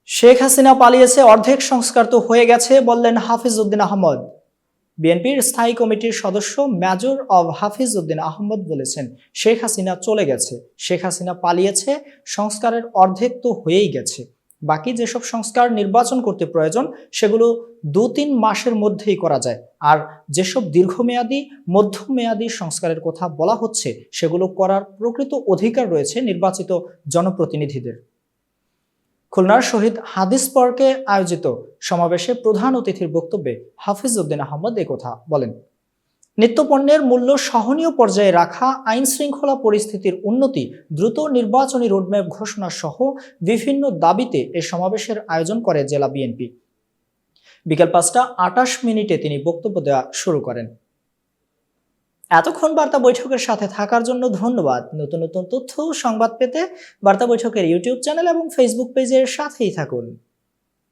শেখ হাসিনা পালিয়েছে, অর্ধেক সংস্কার তো হয়ে গেছে বললেন হাফিজ উদ্দিন আহমদ। বিএনপির স্থায়ী কমিটির সদস্য মেজর অব হাফিজ উদ্দিন আহমদ বলেছেন, শেখ হাসিনা চলে গেছে, শেখ হাসিনা পালিয়েছে, সংস্কারের অর্ধেক তো হয়েই গেছে। বাকি যেসব সংস্কার নির্বাচন করতে প্রয়োজন সেগুলো 2-3 মাসের মধ্যেই করা যায়। আর যেসব দীর্ঘমেয়াদী মধ্যমেয়াদী সংস্কারের কথা বলা হচ্ছে সেগুলো করার প্রকৃত অধিকার রয়েছে নির্বাচিত জনপ্রতিনিধিদের। খুলনার শহীদ হাদিস পার্কে আয়োজিত সমাবেশে প্রধান অতিথির বক্তব্যে হাফিজ উদ্দিন আহমদ একথা বলেন। নিত্যপণ্যের মূল্য সহনীয় পর্যায়ে রাখা, আইন শৃঙ্খলা পরিস্থিতির উন্নতি, দ্রুত নির্বাচনী রোডম্যাপ ঘোষণা সহ বিভিন্ন দাবিতে এ সমাবেশের আয়োজন করে জেলা বিএনপি। বিকেল 5টা 28 মিনিটে তিনি বক্তব্য দেওয়া শুরু করেন। এতক্ষণ বার্তা বৈঠকের সাথে থাকার জন্য ধন্যবাদ। নতুন নতুন তথ্য সংবাদ পেতে বার্তা বৈঠকের ইউটিউব চ্যানেল এবং ফেসবুক পেজের সাথেই থাকুন।